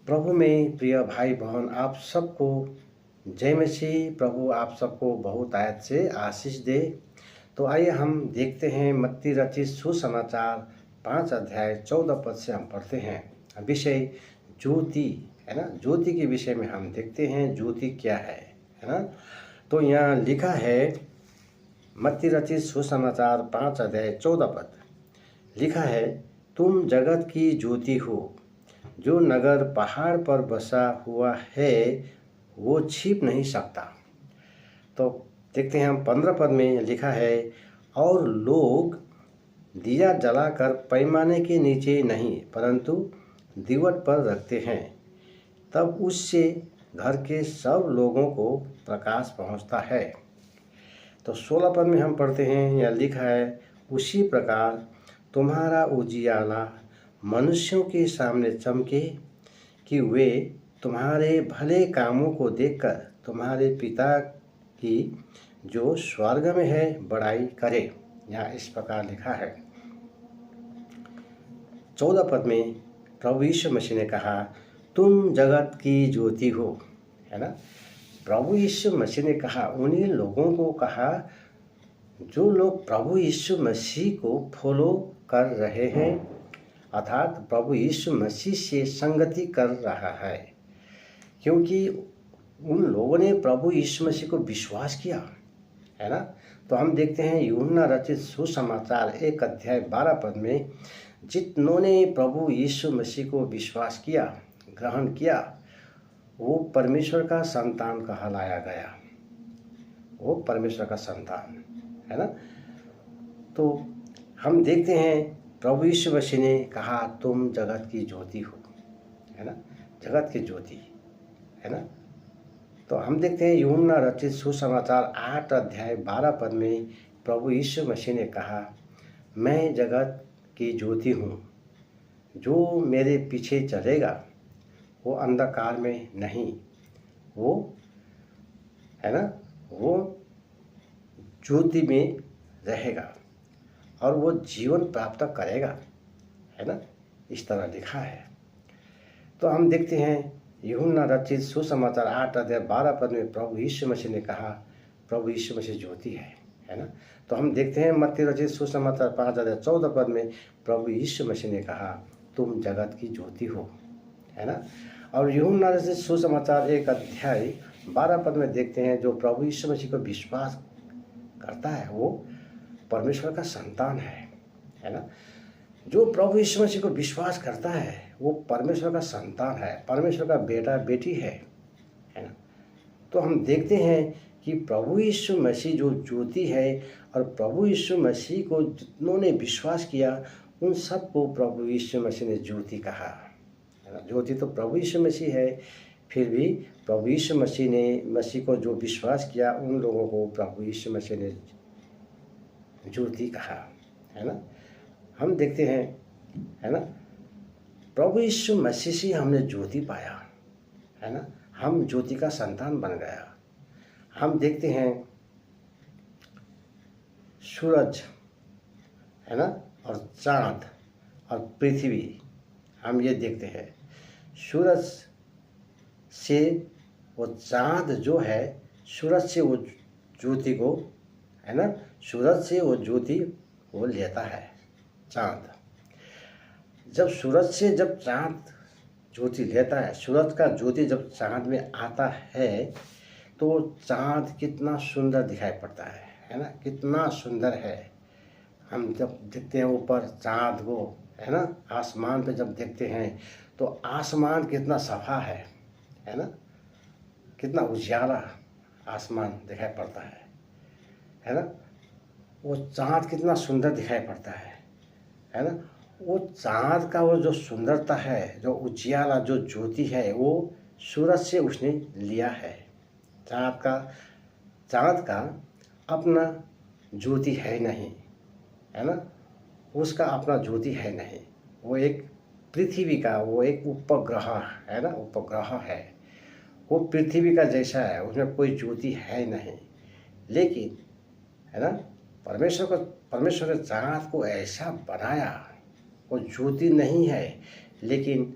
प्रभु में प्रिय भाई बहन, आप सबको जय मसीह। प्रभु आप सबको बहुत आयत से आशीष दे। तो आइए हम देखते हैं मत्ती रचित सुसमाचार 5 अध्याय 14 पद से हम पढ़ते हैं। विषय ज्योति है ना। ज्योति के विषय में हम देखते हैं ज्योति क्या है ना। तो यहाँ लिखा है मत्ती रचित सुसमाचार 5 अध्याय 14 पद लिखा है, तुम जगत की ज्योति हो। जो नगर पहाड़ पर बसा हुआ है वो छिप नहीं सकता। तो देखते हैं हम 15 पद में लिखा है, और लोग दिया जलाकर पैमाने के नीचे नहीं परंतु दीवट पर रखते हैं, तब उससे घर के सब लोगों को प्रकाश पहुंचता है। तो 16 पद में हम पढ़ते हैं, यह लिखा है, उसी प्रकार तुम्हारा उजियाला मनुष्यों के सामने चमके कि वे तुम्हारे भले कामों को देखकर तुम्हारे पिता की जो स्वर्ग में है बड़ाई करे। यहाँ इस प्रकार लिखा है। 14 पद में प्रभु यीशु मसीह ने कहा, तुम जगत की ज्योति हो, है ना। प्रभु यीशु मसीह ने कहा, उन्हीं लोगों को कहा जो लोग प्रभु यीशु मसीह को फॉलो कर रहे हैं, अर्थात प्रभु यीशु मसीह से संगति कर रहा है, क्योंकि उन लोगों ने प्रभु यीशु मसीह को विश्वास किया, है ना। तो हम देखते हैं यूहन्ना रचित सुसमाचार 1 अध्याय 12 पद में, जितनों ने प्रभु यीशु मसीह को विश्वास किया, ग्रहण किया, वो परमेश्वर का संतान कहलाया गया। वो परमेश्वर का संतान है ना। तो हम देखते हैं प्रभु यीशु मसीह ने कहा, तुम जगत की ज्योति हो, है ना। जगत की ज्योति है ना। तो हम देखते हैं यूहन्ना रचित सुसमाचार 8 अध्याय 12 पद में प्रभु यीशु मसीह ने कहा, मैं जगत की ज्योति हूँ। जो मेरे पीछे चलेगा वो अंधकार में नहीं, वो है ना, वो ज्योति में रहेगा और वो जीवन प्राप्त करेगा, है ना। इस तरह लिखा है। तो हम देखते हैं यूहन्ना रचित सुसमाचार 8 अध्याय 12 पद में प्रभु यीशु मसीह ने कहा, प्रभु यीशु मसीह ज्योति है ना। तो हम देखते हैं मत्ती रचित सुसमाचार 5 अध्याय 14 पद में प्रभु यीशु मसीह ने कहा, तुम जगत की ज्योति हो, है ना। और यूहन्ना रचित सुसमाचार 1 अध्याय 12 पद में देखते हैं, जो प्रभु यीशु मसीह को विश्वास करता है वो परमेश्वर का संतान है ना। जो प्रभु यीशु मसीह को विश्वास करता है वो परमेश्वर का संतान है, परमेश्वर का बेटा बेटी है ना। तो हम देखते हैं कि प्रभु यीशु मसीह जो ज्योति है, और प्रभु यीशु मसीह को जितनों ने विश्वास किया उन सबको प्रभु यीशु मसीह ने ज्योति कहा, है ना। ज्योति तो प्रभु यीशु मसीह है, फिर भी प्रभु यीशु मसीह को जो विश्वास किया उन लोगों को प्रभु यीशु मसीह ने ज्योति कहा, है ना। हम देखते हैं, है ना, प्रभु यीशु मसीह से हमने ज्योति पाया, है ना। हम ज्योति का संतान बन गया। हम देखते हैं सूरज, है ना, और चाँद और पृथ्वी, हम ये देखते हैं। सूरज से वो चाँद जो है, सूरज से वो ज्योति को, है ना, सूरज से वो ज्योति वो लेता है चाँद। जब सूरज से जब चाँद ज्योति लेता है, सूरज का ज्योति जब चाँद में आता है तो चाँद कितना सुंदर दिखाई पड़ता है ना, कितना सुंदर है। हम जब देखते हैं ऊपर चाँद को, है ना, आसमान पे जब देखते हैं तो आसमान कितना सफा है ना, कितना उजियाला आसमान दिखाई पड़ता है ना। वो चाँद कितना सुंदर दिखाई पड़ता है ना। वो चाँद का वो जो सुंदरता है, जो उजियाला, जो ज्योति है, वो सूरज से उसने लिया है। चाँद का अपना ज्योति है नहीं, है ना, उसका अपना ज्योति है नहीं। वो एक पृथ्वी का वो एक उपग्रह है ना, उपग्रह है। वो पृथ्वी का जैसा है, उसमें कोई ज्योति है नहीं। लेकिन है ना, परमेश्वर ने चाँद को ऐसा बनाया, वो ज्योति नहीं है लेकिन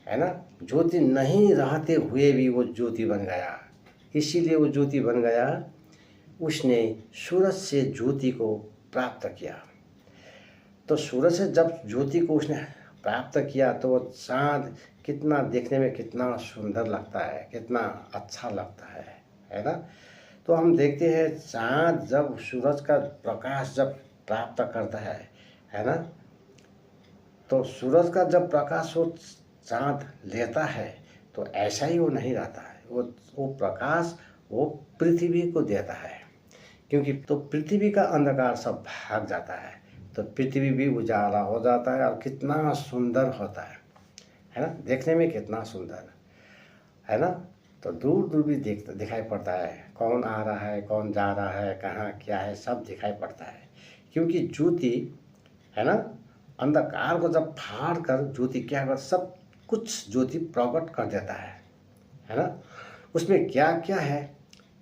है ना, ज्योति नहीं रहते हुए भी वो ज्योति बन गया। इसीलिए वो ज्योति बन गया, उसने सूरज से ज्योति को प्राप्त किया। तो सूरज से जब ज्योति को उसने प्राप्त किया तो वो चाँद कितना देखने में कितना सुंदर लगता है, कितना अच्छा लगता है ना। तो हम देखते हैं चाँद जब सूरज का प्रकाश जब प्राप्त करता है ना, तो सूरज का जब प्रकाश वो चाँद लेता है तो ऐसा ही वो नहीं रहता है, वो प्रकाश वो पृथ्वी को देता है, क्योंकि तो पृथ्वी का अंधकार सब भाग जाता है, तो पृथ्वी भी उजाला हो जाता है और कितना सुंदर होता है ना, देखने में कितना सुंदर है ना। तो दूर दूर भी दिखाई पड़ता है, कौन आ रहा है, कौन जा रहा है, कहाँ क्या है, सब दिखाई पड़ता है, क्योंकि ज्योति है ना, अंधकार को जब फाड़ कर ज्योति क्या कर, सब कुछ ज्योति प्रकट कर देता है ना। उसमें क्या क्या है,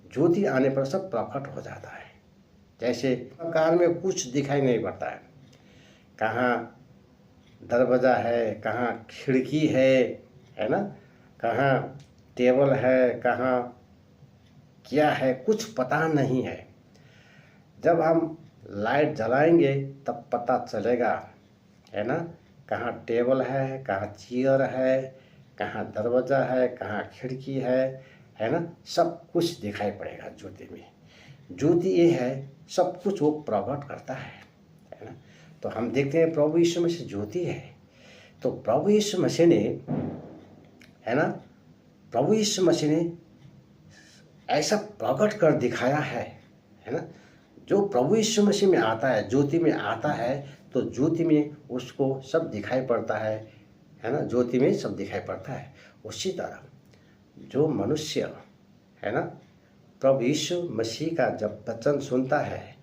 ज्योति आने पर सब प्रकट हो जाता है। जैसे अंधकार में कुछ दिखाई नहीं पड़ता है, कहाँ दरवाज़ा है, कहाँ खिड़की है ना, कहाँ टेबल है, कहाँ क्या है, कुछ पता नहीं है। जब हम लाइट जलाएंगे तब पता चलेगा, है ना, कहाँ टेबल है, कहाँ चेयर है, कहाँ दरवाज़ा है, कहाँ खिड़की है ना, सब कुछ दिखाई पड़ेगा ज्योति में। ज्योति ये है, सब कुछ वो प्रकट करता है ना। तो हम देखते हैं प्रभु यीशु मसीह ज्योति है। तो प्रभु यीशु मसीह ने, है ना, प्रभु यीशु मसीह ने ऐसा प्रकट कर दिखाया है ना। जो प्रभु यीशु मसीह में आता है, ज्योति में आता है, तो ज्योति में उसको सब दिखाई पड़ता है ना, ज्योति में सब दिखाई पड़ता है। उसी तरह जो मनुष्य है ना, प्रभु यीशु मसीह का जब वचन सुनता है,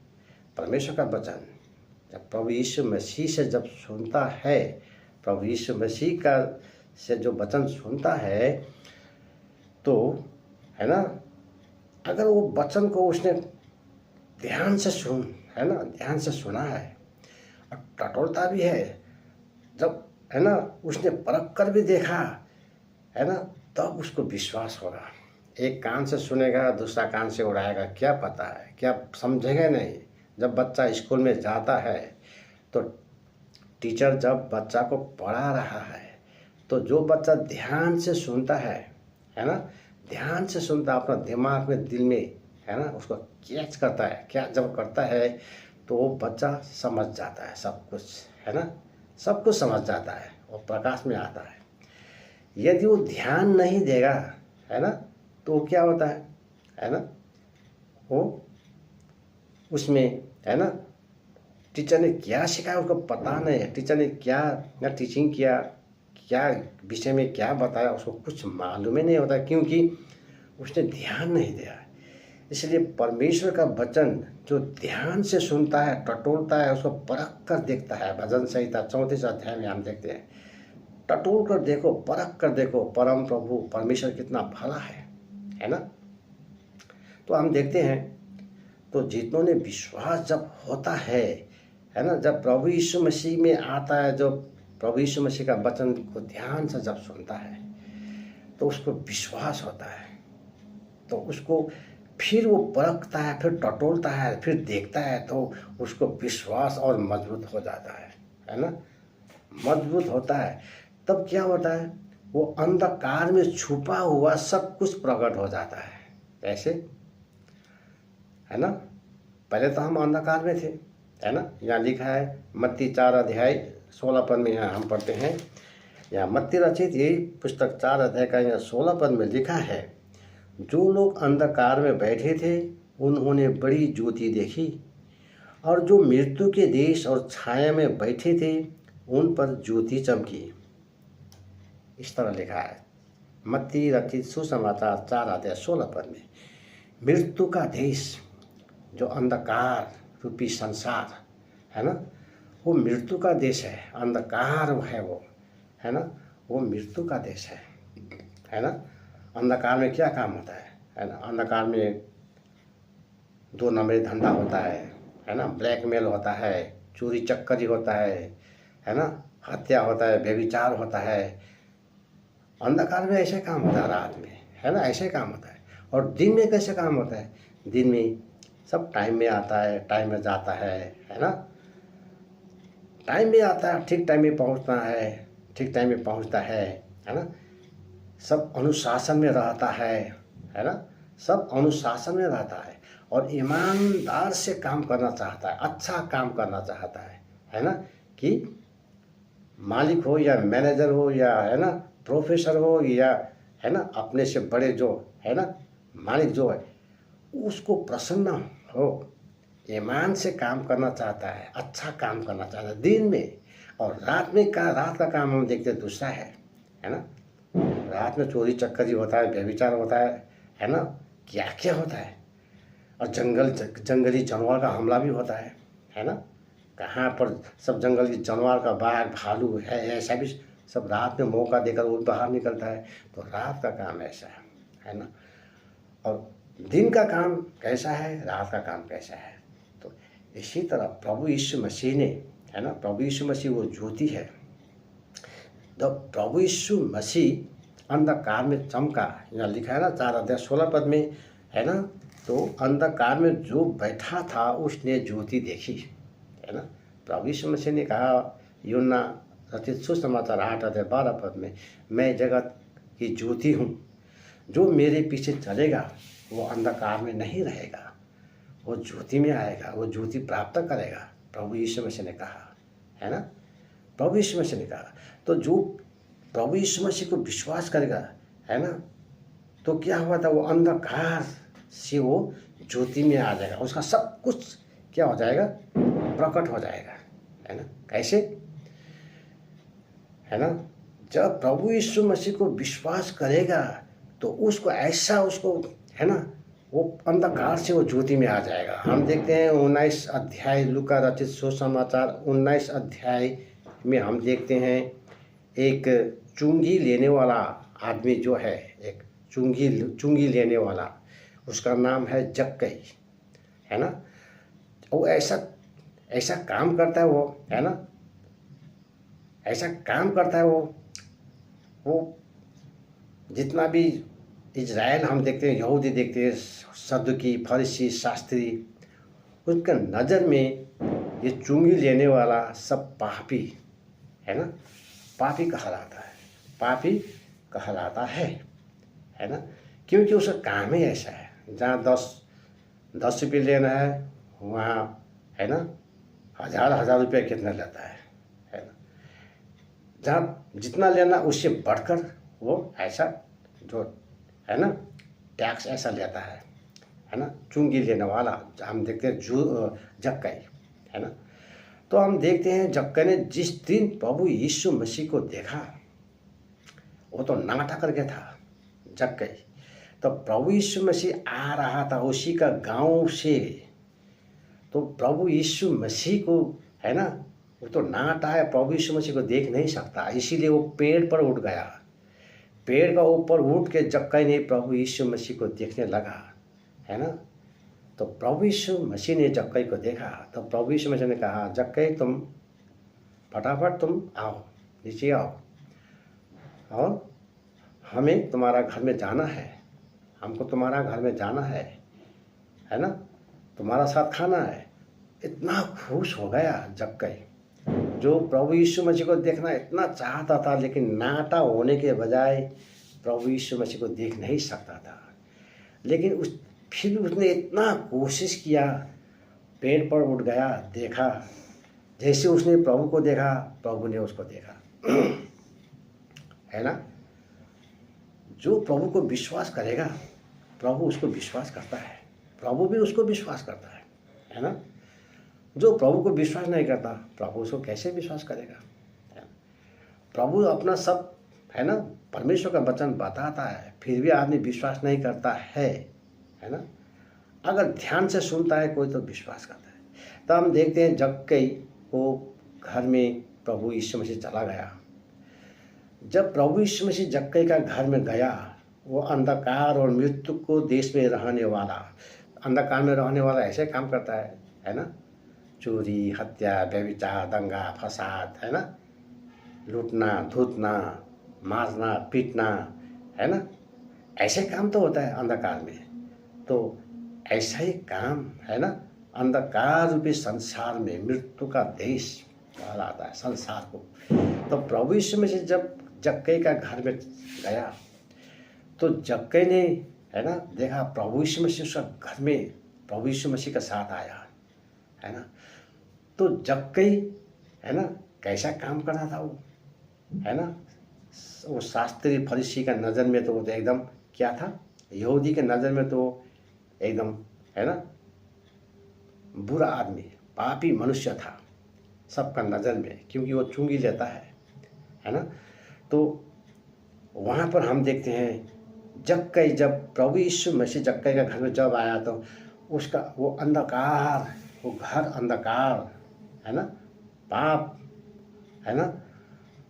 परमेश्वर का वचन जब प्रभु यीशु मसीह से जब सुनता है, प्रभु यीशु मसीह का से जो वचन सुनता है, तो है ना, अगर वो वचन को उसने ध्यान से ध्यान से सुना है और टटोलता भी है, जब है ना उसने परख कर भी देखा है ना, तब उसको विश्वास होगा। एक कान से सुनेगा, दूसरा कान से उड़ाएगा, क्या पता है, क्या समझेगा नहीं। जब बच्चा स्कूल में जाता है तो टीचर जब बच्चा को पढ़ा रहा है, तो जो बच्चा ध्यान से सुनता है ना, ध्यान से सुनता, अपना दिमाग में, दिल में, है ना, उसको कैच करता है, क्या जब करता है तो वो बच्चा समझ जाता है सब कुछ, है ना, सब कुछ समझ जाता है, वो प्रकाश में आता है। यदि वो ध्यान नहीं देगा, है ना, तो क्या होता है ना, वो उसमें, है ना, टीचर ने क्या सिखाया उसको पता नहीं है, टीचर ने क्या ना टीचिंग किया, क्या विषय में क्या बताया, उसको कुछ मालूम ही नहीं होता, क्योंकि उसने ध्यान नहीं दिया। इसलिए परमेश्वर का वचन जो ध्यान से सुनता है, टटोलता है, उसको परख कर देखता है। भजन संहिता 34 अध्याय में हम देखते हैं, टटोल कर देखो, परख कर देखो, परम प्रभु परमेश्वर कितना भला है ना। तो हम देखते हैं, तो जितनों ने विश्वास जब होता है ना, जब प्रभु यीशु मसीह में आता है, जो प्रभु यीशु मसीह का वचन को ध्यान से जब सुनता है, तो उसको विश्वास होता है, तो उसको फिर वो परखता है, फिर टटोलता है, फिर देखता है, तो उसको विश्वास और मजबूत हो जाता है ना, मजबूत होता है। तब क्या होता है, वो अंधकार में छुपा हुआ सब कुछ प्रकट हो जाता है। ऐसे है ना, पहले तो हम अंधकार में थे, है ना। यहाँ लिखा है मत्ती 4 अध्याय 16 पद में, यहाँ हम पढ़ते हैं, यहाँ मत्ती रचित यही पुस्तक 4 अध्याय का यहाँ 16 पद में लिखा है, जो लोग अंधकार में बैठे थे उन्होंने बड़ी ज्योति देखी, और जो मृत्यु के देश और छाया में बैठे थे उन पर ज्योति चमकी। इस तरह लिखा है मत्ती रचित सुसमाचार 4 अध्याय 16 पद में। मृत्यु का देश, जो अंधकार रूपी संसार है ना, वो मृत्यु का देश है, अंधकार है वो, है ना, वो मृत्यु का देश है ना। अंधकार में क्या काम होता है ना, अंधकार में 2 नंबरी धंधा होता है ना, ब्लैकमेल होता है, चोरी चक्करी होता है ना, हत्या होता है, व्यभिचार होता है अंधकार में ऐसे काम होता है रात में, है ना, ऐसे काम होता है। और दिन में कैसे काम होता है? दिन में सब टाइम में आता है, टाइम में जाता है ना, टाइम में आता है, ठीक टाइम में पहुंचना है, ठीक टाइम में पहुंचता है ना, सब अनुशासन में रहता है ना, सब अनुशासन में रहता है और ईमानदार से काम करना चाहता है, अच्छा काम करना चाहता है ना, कि मालिक हो या मैनेजर हो या, है ना, प्रोफेसर हो या, है ना, अपने से बड़े जो, है ना, मालिक जो है, उसको प्रसन्न हो, ईमान से काम करना चाहता है, अच्छा काम करना चाहता है दिन में। और रात में रात का काम हम देखते हैं दूसरा है ना, रात में चोरी चक्करी होता है, व्यभिचार होता है ना, क्या क्या होता है। और जंगली जानवर का हमला भी होता है ना, कहाँ पर सब जंगली जानवर का, बाघ भालू है, ऐसा भी सब रात में मौका देकर वो बाहर निकलता है। तो रात का काम ऐसा है ना। और दिन का काम कैसा है, रात का काम कैसा है। तो इसी तरह प्रभु यीशु मसीह ने, है ना, प्रभु यीशु मसीह वो ज्योति है। तो प्रभु यीशु मसीह अंधकार में चमका, यहाँ लिखा है ना 4:16 में, है ना। तो अंधकार में जो बैठा था उसने ज्योति देखी, है ना। प्रभु यीशु मसीह ने कहा यूहन्ना रचित सुसमाचार 8:12 में, मैं जगत की ज्योति हूँ, जो मेरे पीछे चलेगा वो अंधकार में नहीं रहेगा, वो ज्योति में आएगा, वो ज्योति प्राप्त करेगा। प्रभु यीशु मसीह ने कहा, है ना, प्रभु यीशु मसीह ने कहा। तो जो प्रभु यीशु मसीह को विश्वास करेगा, है ना, तो क्या हुआ था, वो अंधकार से वो ज्योति में आ जाएगा, उसका सब कुछ क्या हो जाएगा, प्रकट हो जाएगा, है ना। कैसे, है ना, जब प्रभु यीशु मसीह को विश्वास करेगा तो उसको ऐसा, उसको, है ना, वो अंधकार से वो ज्योति में आ जाएगा। हम देखते हैं 19 अध्याय लूका रचित सुसमाचार 19 अध्याय में हम देखते हैं एक चुंगी लेने वाला आदमी जो है, एक चुंगी लेने वाला, उसका नाम है जक्कई, है ना। वो ऐसा काम करता है वो, है ना, ऐसा काम करता है वो जितना भी इजराइल हम देखते हैं, यहूदी देखते हैं, सदुकी, फरीसी, शास्त्री, उनका नज़र में ये चुंगी लेने वाला सब पापी, है ना, पापी कहलाता है, पापी कहलाता है ना। क्योंकि उसका काम ही ऐसा है, जहाँ 10 रुपये लेना है वहाँ, है ना, हजार रुपये कितना लेता है ना। जहाँ जितना लेना उससे बढ़कर वो ऐसा जो, है ना, टैक्स ऐसा लेता है ना, चुंगी लेने वाला। हम देखते हैं जक्कई, है ना। तो हम देखते हैं जक्कई ने जिस दिन प्रभु यीशु मसीह को देखा, वो तो नाटा करके था जक्कई। तो प्रभु यीशु मसीह आ रहा था उसी का गांव से, तो प्रभु यीशु मसीह को, है ना, वो तो नाटा है, प्रभु यीशु मसीह को देख नहीं सकता, इसीलिए वो पेड़ पर उठ गया। पेड़ का ऊपर उठ के जक्कई ने प्रभु यीशु मसीह को देखने लगा, है ना। तो प्रभु यीशु मसीह ने जक्कई को देखा, तो प्रभु यीशु मसीह ने कहा, जक्कई तुम फटाफट तुम आओ, नीचे आओ, और हमें तुम्हारा घर में जाना है, हमको तुम्हारा घर में जाना है ना, तुम्हारा साथ खाना है। इतना खुश हो गया जक्कई, जो प्रभु यीशु मसीह को देखना इतना चाहता था, लेकिन नाटा होने के बजाय प्रभु यीशु मसीह को देख नहीं सकता था। लेकिन फिर उसने इतना कोशिश किया, पेड़ पर उठ गया, देखा, जैसे उसने प्रभु को देखा, प्रभु ने उसको देखा, है ना। जो प्रभु को विश्वास करेगा, प्रभु उसको विश्वास करता है, प्रभु भी उसको विश्वास करता है ना। जो प्रभु को विश्वास नहीं करता, प्रभु उसको कैसे विश्वास करेगा। प्रभु अपना सब, है ना, परमेश्वर का वचन बताता है, फिर भी आदमी विश्वास नहीं करता है ना। अगर ध्यान से सुनता है कोई तो विश्वास करता है। तो हम देखते हैं जक्कई को घर में प्रभु यीशु मसीह चला गया। जब प्रभु यीशु मसीह जक्कई का घर में गया, वो अंधकार और मृत्यु को देश में रहने वाला, अंधकार में रहने वाला ऐसे काम करता है ना, चोरी, हत्या, व्यभिचार, दंगा फसाद, है ना, लूटना धूतना, मारना पीटना, है ना, ऐसे काम तो होता है अंधकार में। तो ऐसा ही काम, है ना, अंधकार रूपी संसार में मृत्यु का देश कहलाता है संसार को। तो प्रभु यीशु मसीह जब जक्कई का घर में गया तो जक्कई ने, है ना, देखा प्रभु यीशु मसीह उसका घर में प्रभु यीशु मसीह के साथ आया, है ना। तो जक्कई, है ना, कैसा काम कर रहा था वो, है ना, वो शास्त्री फरीसी का नज़र में तो वो तो एकदम क्या था, यहूदी के नज़र में तो एकदम, है ना, बुरा आदमी, पापी मनुष्य था सबका नज़र में, क्योंकि वो चुंगी लेता है ना। तो वहाँ पर हम देखते हैं जक्कई, जब प्रभु यीशु मसीह जक्कई का घर में जब आया तो उसका वो अंधकार, वो घर अंधकार, है ना, पाप, है ना,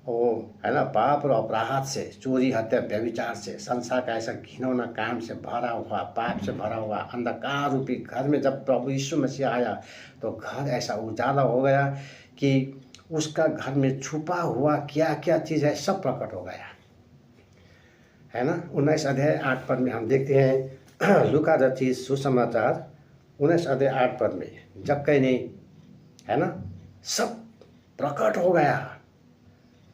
वो, है ना, पाप और अपराध से, चोरी हत्या व्यभिचार से, संसार का ऐसा घिनौना काम से भरा हुआ, पाप से भरा हुआ अंधकार रूपी घर में जब प्रभु यीशु मसीह आया तो घर ऐसा उजाला हो गया कि उसका घर में छुपा हुआ क्या क्या चीज़ है सब प्रकट हो गया, है ना। 19 अध्याय 8 पद में हम देखते हैं लूका रचित सुसमाचार 19 अध्याय 8 पद में जक्कई ने, है ना, सब प्रकट हो गया।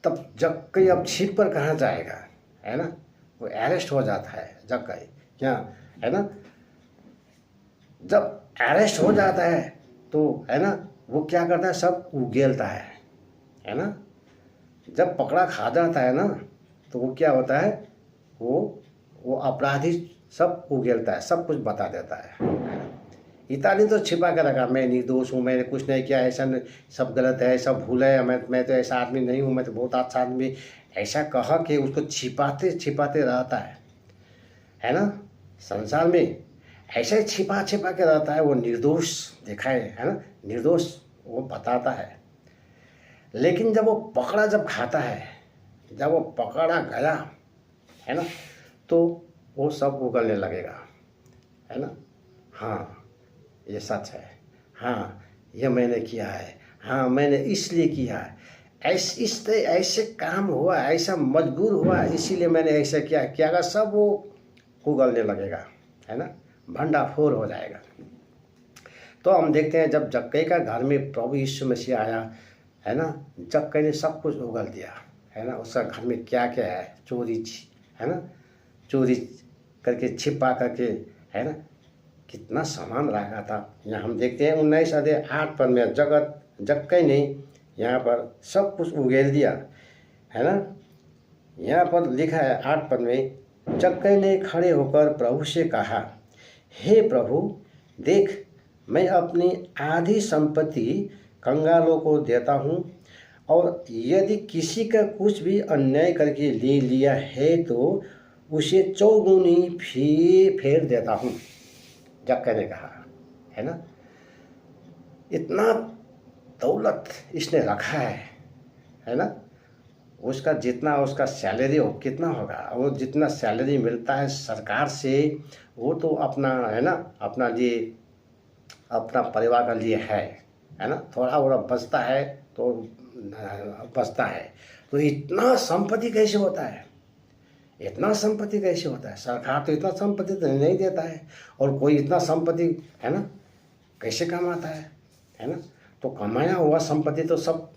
तब जक्कई अब छिप कर कहाँ जाएगा, है ना, वो अरेस्ट हो जाता है जक्कई, क्या, है ना। जब अरेस्ट हो जाता है तो, है ना, वो क्या करता है, सब उगेलता है ना। जब पकड़ा खा जाता है ना तो वो क्या होता है, वो अपराधी सब उगेलता है, सब कुछ बता देता है ना। इतना नहीं तो छिपा कर रखा, मैं निर्दोष हूँ, मैंने कुछ नहीं किया, ऐसा सब गलत है, सब भूल है, मैं तो ऐसा आदमी नहीं हूँ, मैं तो बहुत अच्छा आदमी, ऐसा कह के उसको छिपाते छिपाते रहता है ना। संसार में ऐसे छिपा छिपा के रहता है, वो निर्दोष दिखाए, है ना, निर्दोष वो बताता है। लेकिन जब वो पकड़ा जब खाता है, जब वो पकड़ा गया, है ना, तो वो सब उगलने लगेगा, है ना। हाँ ये सच है, हाँ ये मैंने किया है, हाँ मैंने इसलिए किया है, ऐसे काम हुआ, ऐसा मजबूर हुआ, इसीलिए मैंने ऐसा किया सब वो उगलने लगेगा, है ना, भंडाफोड़ हो जाएगा। तो हम देखते हैं जब जक्कई का घर में प्रभु यीशु मसीह आया, है ना, जक्कई ने सब कुछ उगल दिया, है ना। उसका घर में क्या क्या है, चोरी, है ना, चोरी करके छिपा करके, है ना, कितना सामान रखा था। यहाँ हम देखते हैं 19 अध्याय 8 पद में जक्कई ने यहाँ पर सब कुछ उगेल दिया, है ना। यहाँ पर लिखा है 8 पद में, जक्कई ने खड़े होकर प्रभु से कहा, हे प्रभु देख, मैं अपनी आधी संपत्ति कंगालों को देता हूँ, और यदि किसी का कुछ भी अन्याय करके ले लिया है तो उसे चौगुनी फेर देता हूँ, जक्कई ने कहा, है ना। इतना दौलत इसने रखा है ना। उसका जितना उसका सैलरी हो कितना होगा, वो जितना सैलरी मिलता है सरकार से वो तो अपना, है ना, अपना लिए, अपना परिवार का लिए है ना, थोड़ा थोड़ा बचता है तो बचता है। तो इतना संपत्ति कैसे होता है, इतना संपत्ति कैसे होता है, सरकार तो इतना संपत्ति तो नहीं देता है, और कोई इतना संपत्ति, है ना, कैसे कमाता है ना। तो कमाया हुआ संपत्ति तो सब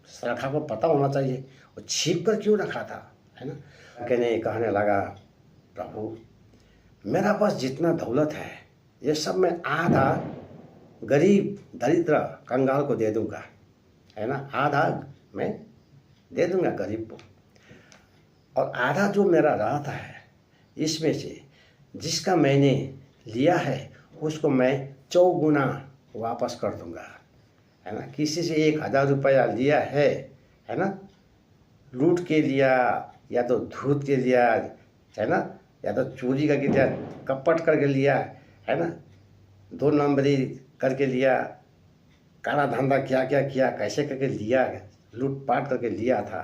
सरकार को पता होना चाहिए, वो छिप कर क्यों रखा था, है ना। कहने लगा, प्रभु मेरा पास जितना दौलत है ये सब मैं आधा गरीब दरिद्र कंगाल को दे दूंगा, है ना, आधा मैं दे दूंगा गरीब को, और आधा जो मेरा रहता है इसमें से जिसका मैंने लिया है उसको मैं 4 गुना वापस कर दूंगा, है ना। किसी से 1000 रुपया लिया है ना, लूट के लिया या तो धूत के लिया, है ना, या तो चोरी करके लिया, कपट करके लिया, है ना, 2 नंबरी करके लिया, काला धंधा क्या क्या किया, कैसे करके लिया, लूटपाट करके लिया था।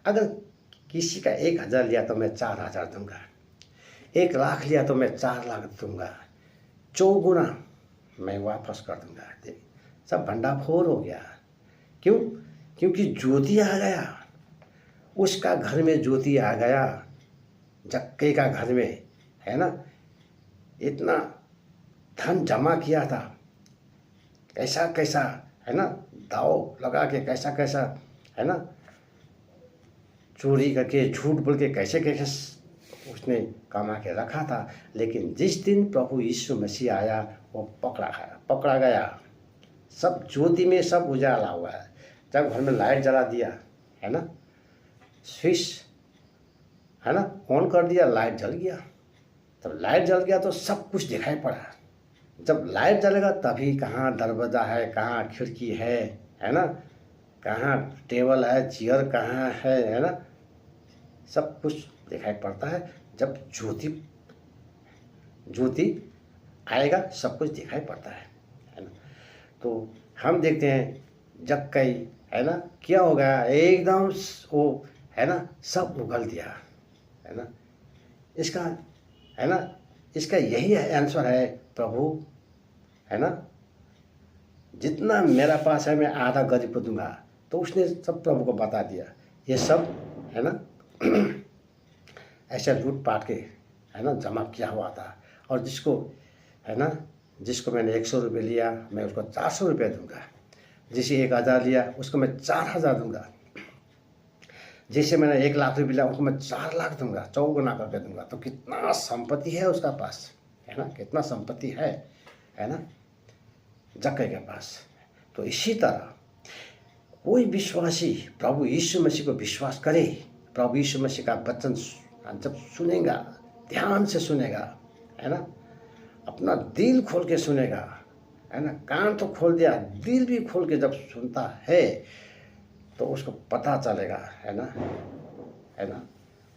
अगर किसी का 1000 लिया तो मैं 4000 दूंगा, 1 लाख लिया तो मैं 4 लाख दूंगा, 4 गुना मैं वापस कर दूंगा। देख सब भंडाफोड़ हो गया। क्यों? क्योंकि ज्योति आ गया, उसका घर में ज्योति आ गया, जक्कई का घर में, है ना। इतना धन जमा किया था, कैसा कैसा, है ना, दाव लगा के कैसा कैसा, है ना, चोरी करके झूठ बोल के कैसे कैसे उसने कमा के रखा था। लेकिन जिस दिन प्रभु यीशु मसीह आया वो पकड़ा गया। सब ज्योति में सब उजाला हुआ है। जब घर में लाइट जला दिया, है ना, स्विच, है ना, ऑन कर दिया, लाइट जल गया। तब लाइट जल गया तो सब कुछ दिखाई पड़ा। जब लाइट जलेगा तभी कहाँ दरवाज़ा है, कहाँ खिड़की है ना, कहाँ टेबल है, चेयर कहाँ है ना, सब कुछ दिखाई पड़ता है। जब ज्योति आएगा सब कुछ दिखाई पड़ता है ना। तो हम देखते हैं जक्कई, है ना, क्या हो गया, एकदम वो, है ना, सब उगल दिया, है ना। इसका, है ना, इसका यही आंसर है प्रभु, है ना, जितना मेरा पास है मैं आधा गरीब को दूंगा। तो उसने सब प्रभु को बता दिया ये सब, है ना, ऐसे लूट पाट के, है ना, जमा किया हुआ था। और जिसको, है ना, जिसको मैंने 100 रुपये लिया मैं उसको 400 रुपये दूंगा। जिसे 1000 लिया उसको मैं 4000 दूंगा। जिसे मैंने 1 लाख रुपये लिया उसको मैं 4 लाख दूंगा, 4 गुना करके दूंगा। तो कितना संपत्ति है उसका पास, है ना, कितना संपत्ति है ना, जक्कई के पास। तो इसी तरह कोई विश्वासी प्रभु यीशु मसीह को विश्वास करे, प्रभु यीशु मसीह का वचन जब सुनेगा, ध्यान से सुनेगा, है ना, अपना दिल खोल के सुनेगा, है ना, कान तो खोल दिया, दिल भी खोल के जब सुनता है तो उसको पता चलेगा, है ना,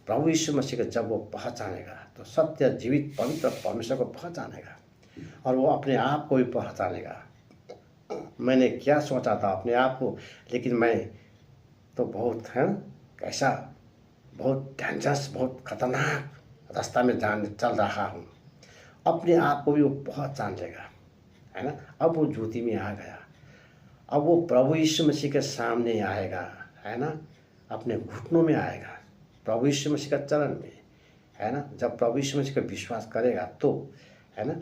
प्रभु यीशु मसीह को जब वो पहचानेगा तो सत्य जीवित पवित्र परमेश्वर को पहचानेगा और वो अपने आप को भी पहचानेगा। मैंने क्या सोचा था अपने आप को, लेकिन मैं तो बहुत, है, कैसा, बहुत डेंजरस, बहुत खतरनाक रास्ता में चल रहा हूँ। अपने आप को भी वो पहचान लेगा, है ना। अब वो ज्योति में आ गया। अब वो प्रभु यीशु मसीह के सामने आएगा, है ना, अपने घुटनों में आएगा, प्रभु यीशु मसीह का चरण में, है ना। जब प्रभु यीशु मसीह का विश्वास करेगा तो, है ना,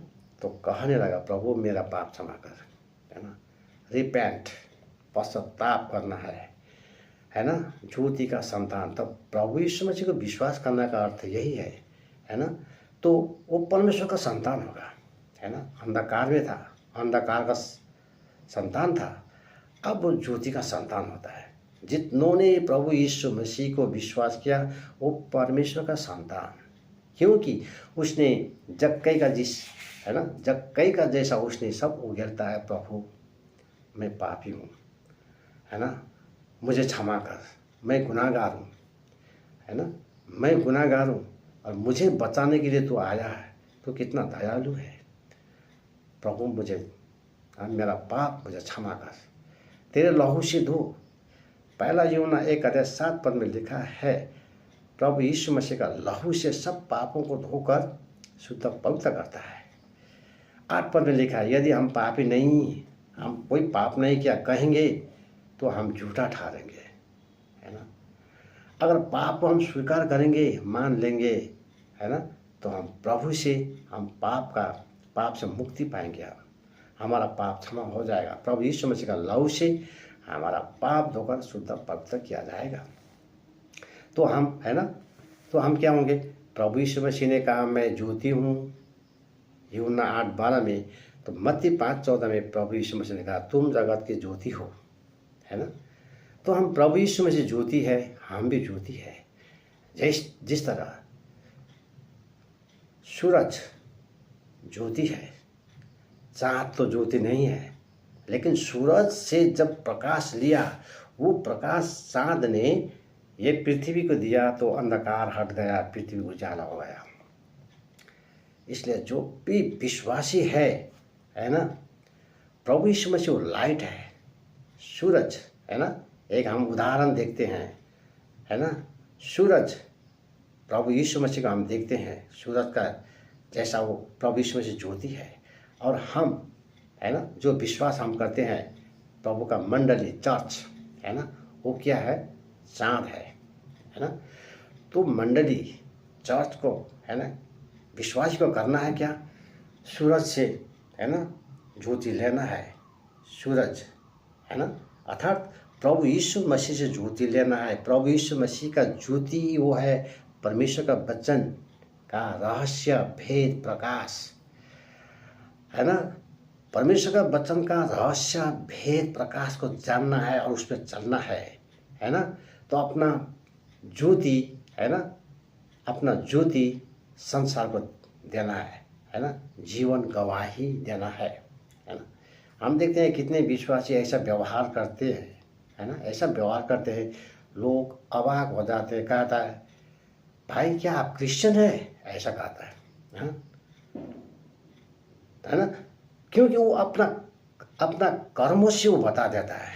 तो कहने लगा प्रभु मेरा पाप क्षमा कर, है ना, रिपेंट, पश्चाताप करना है ना, ज्योति का संतान। तब प्रभु यीशु मसीह को विश्वास करने का अर्थ यही है ना। तो वो परमेश्वर का संतान होगा, है ना। अंधकार में था, अंधकार का संतान था, अब वो ज्योति का संतान होता है। जितनों ने प्रभु यीशु मसीह को विश्वास किया वो परमेश्वर का संतान, क्योंकि उसने जक्कई का है ना, जक्कई का जैसा उसने सब उगलता है, प्रभु मैं पापी हूँ, है ना, मुझे क्षमा कर, मैं गुनाहगार हूँ, है ना, मैं गुनाहगार हूँ और मुझे बचाने के लिए तू आया है। तो कितना दयालु है प्रभु, मुझे, मेरा पाप मुझे क्षमा कर, तेरे लहू से धो। पहला यूहन्ना 1:7 में लिखा है प्रभु यीशु मसीह का लहू से सब पापों को धोकर शुद्ध पवित्र करता है। 8 में लिखा है यदि हम पापी नहीं, हम कोई पाप नहीं किया कहेंगे तो हम झूठा ठहरेंगे, है ना। अगर पाप को हम स्वीकार करेंगे, मान लेंगे, है ना, तो हम प्रभु से, हम पाप से मुक्ति पाएंगे, हमारा पाप क्षमा हो जाएगा। प्रभु यीशु मसीह का लहू से हमारा पाप धोकर शुद्ध पवित्र किया जाएगा। तो हम, है ना, तो हम क्या होंगे, प्रभु यीशु मसीह ने कहा मैं ज्योति हूँ, यूहन्ना 8:12 में। तो मत्ती 5:14 में प्रभु यीशु मसीह ने कहा तुम जगत की ज्योति हो, है ना। तो हम, प्रभु यीशु मसीह ज्योति है, हम भी ज्योति है। जिस तरह सूरज ज्योति है, चाँद तो ज्योति नहीं है, लेकिन सूरज से जब प्रकाश लिया, वो प्रकाश चाँद ने ये पृथ्वी को दिया तो अंधकार हट गया, पृथ्वी उजाला हो गया। इसलिए जो भी विश्वासी है ना, प्रभु यीशु मसीह वो लाइट है, सूरज, है ना। एक हम उदाहरण देखते हैं, है ना, सूरज, प्रभु यीशु मसीह का हम देखते हैं, सूरज का जैसा वो प्रभु यीशु मसीह ज्योति है। और हम, है ना, जो विश्वास हम करते हैं, प्रभु का मंडली चर्च, है ना, वो क्या है, चाँद है है ना। तो मंडली चर्च को, है ना, विश्वास को करना है क्या, सूरज से, है ना, ज्योति लेना है, सूरज, है ना, अर्थात प्रभु यीशु मसीह से ज्योति लेना है। प्रभु यीशु मसीह का ज्योति वो है परमेश्वर का वचन का रहस्य, भेद, प्रकाश, है ना। परमेश्वर का वचन का रहस्य, भेद, प्रकाश को जानना है और उस पर चलना है ना। तो अपना ज्योति, है ना, अपना ज्योति संसार को देना है ना, जीवन गवाही देना है ना। हम देखते हैं कितने विश्वासी ऐसा व्यवहार करते हैं, है ना, ऐसा व्यवहार करते हैं, लोग अवाक हो जाते हैं। कहता है भाई क्या आप क्रिश्चियन है, ऐसा कहता है ना, क्योंकि वो अपना कर्मों से वो बता देता है,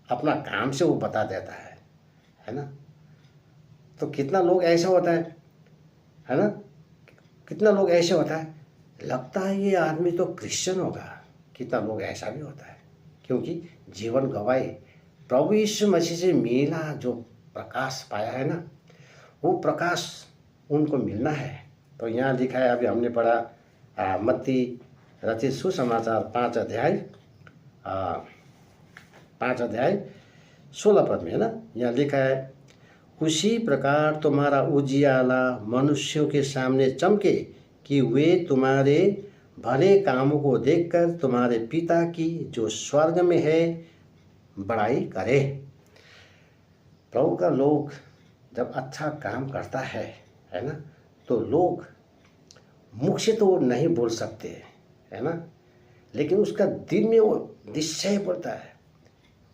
अपना काम से वो बता देता है ना। तो कितना लोग ऐसा होता है ना, कितना लोग ऐसे होता है, लगता है ये आदमी तो क्रिश्चियन होगा। कितना लोग ऐसा भी होता है, क्योंकि जीवन गवाई प्रभु यीशु मसीह से मिला जो प्रकाश पाया है ना, वो प्रकाश उनको मिलना है। तो यहाँ लिखा है, अभी हमने पढ़ा मत्ती रचित सुसमाचार 5 अध्याय 16 पद में, है ना। यहाँ लिखा है, उसी प्रकार तुम्हारा उजियाला मनुष्यों के सामने चमके कि वे तुम्हारे भले कामों को देखकर तुम्हारे पिता की जो स्वर्ग में है बड़ाई करे। प्रभु का लोग जब अच्छा काम करता है ना, तो लोग मुख से तो नहीं बोल सकते, है ना, लेकिन उसका दिल में वो निश्चय बोलता है,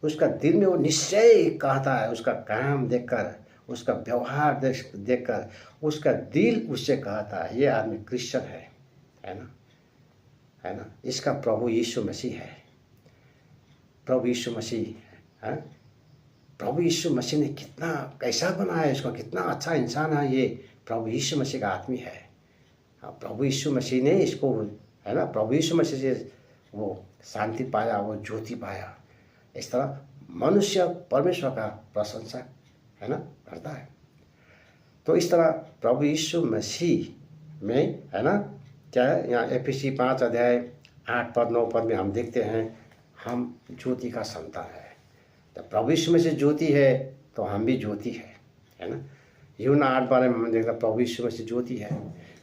उसका दिल में वो निश्चय कहता है, उसका काम देखकर, उसका व्यवहार देखकर उसका दिल उससे कहता है ये आदमी क्रिश्चियन है ना, है ना। इसका प्रभु यीशु मसीह है, प्रभु यीशु मसीह है। प्रभु यीशु मसीह ने कितना कैसा बनाया इसको, कितना अच्छा इंसान है ये, प्रभु यीशु मसीह का आदमी है। प्रभु यीशु मसीह ने इसको, है ना, प्रभु यीशु मसीह से वो शांति पाया, वो ज्योति पाया। इस तरह मनुष्य परमेश्वर का प्रशंसा, है ना, करता है। तो इस तरह प्रभु यीशु मसीह में, है ना, क्या है, यहाँ एफिसी 5 अध्याय 8 पद 9 पद में हम देखते हैं हम ज्योति का संतान है। तो प्रभु यीशु मसीह ज्योति है तो हम भी ज्योति है ना। यूहन्ना 8:12 में हम देखते प्रभु यीशु मसीह ज्योति है।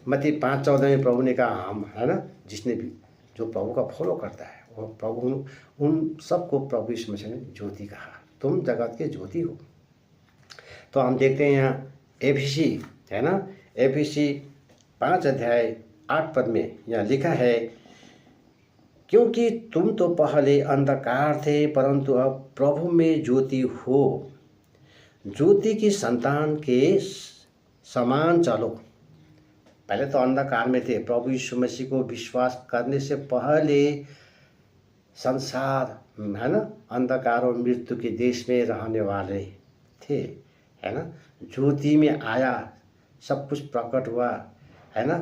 मत्ती 5:14 में प्रभु ने कहा हम, है ना, जिसने भी जो प्रभु का फॉलो करता है वो प्रभु, उन सबको प्रभु यीशु मसीह ने ज्योति कहा, तुम जगत के ज्योति हो। तो हम देखते हैं यहाँ एफिसी, है ना, एफिसी 5 अध्याय 8 पद में यहाँ लिखा है, क्योंकि तुम तो पहले अंधकार थे परंतु अब प्रभु में ज्योति हो, ज्योति की संतान के समान चलो। पहले तो अंधकार में थे, प्रभु यीशु मसीह को विश्वास करने से पहले संसार, है ना, अंधकार और मृत्यु के देश में रहने वाले थे, है ना। ज्योति में आया, सब कुछ प्रकट हुआ, है ना।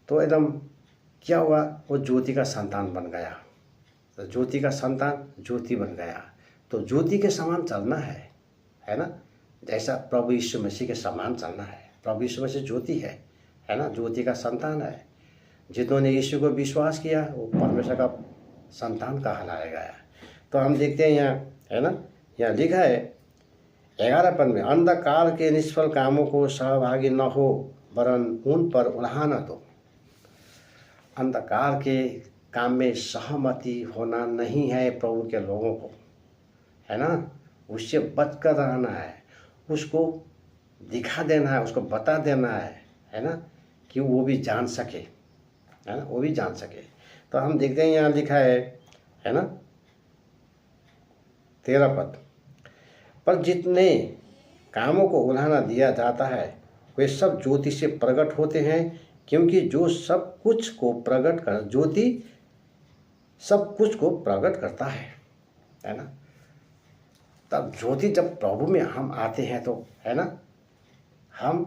तो एकदम क्या हुआ, वो ज्योति का संतान बन गया। तो ज्योति का संतान ज्योति बन गया, तो ज्योति के समान चलना है ना, जैसा प्रभु यीशु मसीह के समान चलना है। प्रभु यीशु मसीह ज्योति है ना, ज्योति का संतान है। जिन्होंने यीशु को विश्वास किया वो परमेश्वर का संतान कहलाया गया। तो हम देखते हैं यहाँ, है ना, यहाँ लिखा है 11 पद में, अंधकार के निष्फल कामों को सहभागी न हो वरन उन पर उल्हाना दो। अंधकार के काम में सहमति होना नहीं है प्रभु के लोगों को, है ना, उससे बचकर रहना है, उसको दिखा देना है, उसको बता देना है ना, कि वो भी जान सके, है ना, वो भी जान सके। तो हम देखते हैं यहाँ लिखा है ना 13 पद, पर जितने कामों को उल्हाना दिया जाता है वे सब ज्योति से प्रकट होते हैं, क्योंकि जो सब कुछ को प्रकट कर, ज्योति सब कुछ को प्रकट करता है ना। तब ज्योति जब प्रभु में हम आते हैं तो, है ना, हम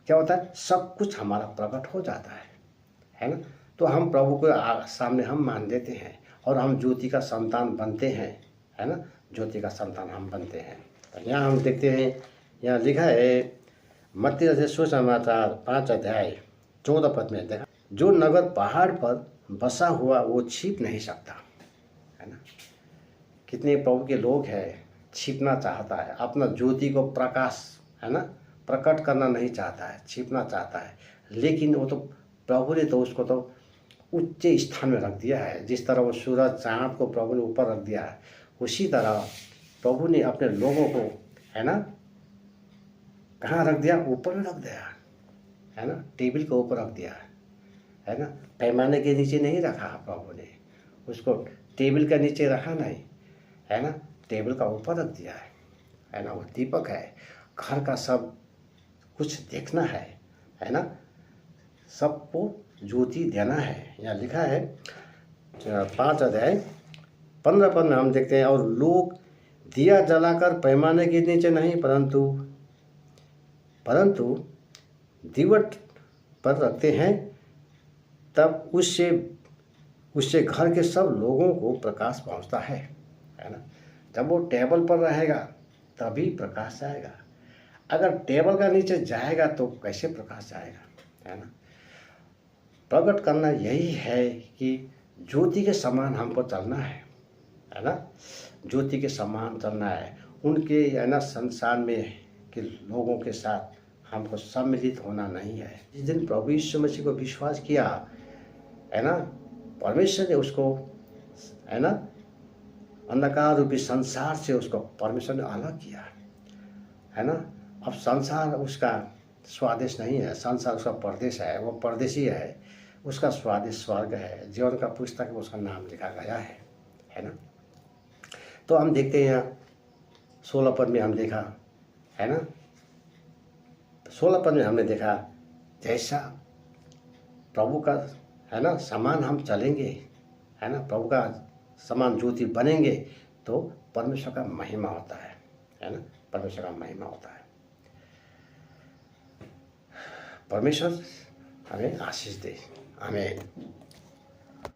क्या होता है, सब कुछ हमारा प्रकट हो जाता है ना। तो हम प्रभु को सामने हम मान देते हैं और हम ज्योति का संतान बनते हैं, है ना, ज्योति का संतान हम बनते हैं। तो यहाँ हम देखते हैं यहाँ लिखा है मत्ती रचित सुसमाचार 5 अध्याय 14 पद में देखा, जो नगर पहाड़ पर बसा हुआ वो छिप नहीं सकता, है ना। कितने प्रभु के लोग हैं, छिपना चाहता है, अपना ज्योति को प्रकाश, है ना, प्रकट करना नहीं चाहता है, छिपना चाहता है। लेकिन वो तो प्रभु ने तो उसको तो उच्च स्थान में रख दिया है। जिस तरह वो सूरज चाँद को प्रभु ने ऊपर रख दिया है, उसी तरह प्रभु ने अपने लोगों को, है ना, कहाँ रख दिया? ऊपर में रख दिया, है ना, टेबल के ऊपर रख दिया, है ना। पैमाने के नीचे नहीं रखा प्रभु ने उसको, टेबल के नीचे रखा नहीं, है ना, टेबल का ऊपर रख दिया है ना। वो दीपक है, घर का सब कुछ देखना है ना, सबको ज्योति देना है। यहाँ लिखा है 5 अध्याय 15 पद में हम देखते हैं, और लोग दिया जलाकर पैमाने के नीचे नहीं परंतु दीवट पर रखते हैं, तब उससे घर के सब लोगों को प्रकाश पहुंचता है ना। जब वो टेबल पर रहेगा तभी प्रकाश जाएगा, अगर टेबल का नीचे जाएगा तो कैसे प्रकाश जाएगा, है ना। प्रकट करना यही है कि ज्योति के समान हमको चलना है ना, ज्योति के समान चलना है। उनके, है ना, संसार में के लोगों के साथ हमको सम्मिलित होना नहीं है। जिस दिन प्रभु यीशु मसीह को विश्वास किया, है ना, परमेश्वर ने उसको, है ना, अंधकार रूपी संसार से उसको परमेश्वर ने अलग किया, है ना। अब संसार उसका स्वादेश नहीं है, संसार उसका परदेश है, वो परदेशी है, उसका स्वादेश स्वर्ग है। जीवन का पुस्तक में उसका नाम लिखा गया है ना। तो हम देखते हैं यहाँ 16 पद में हम देखा, है ना, 16 पद में हमने देखा, जैसा प्रभु का, है ना, समान हम चलेंगे, है ना, प्रभु का समान ज्योति बनेंगे तो परमेश्वर का महिमा होता है ना, परमेश्वर का महिमा होता है। परमेश्वर हमें आशीष दे। आमीन।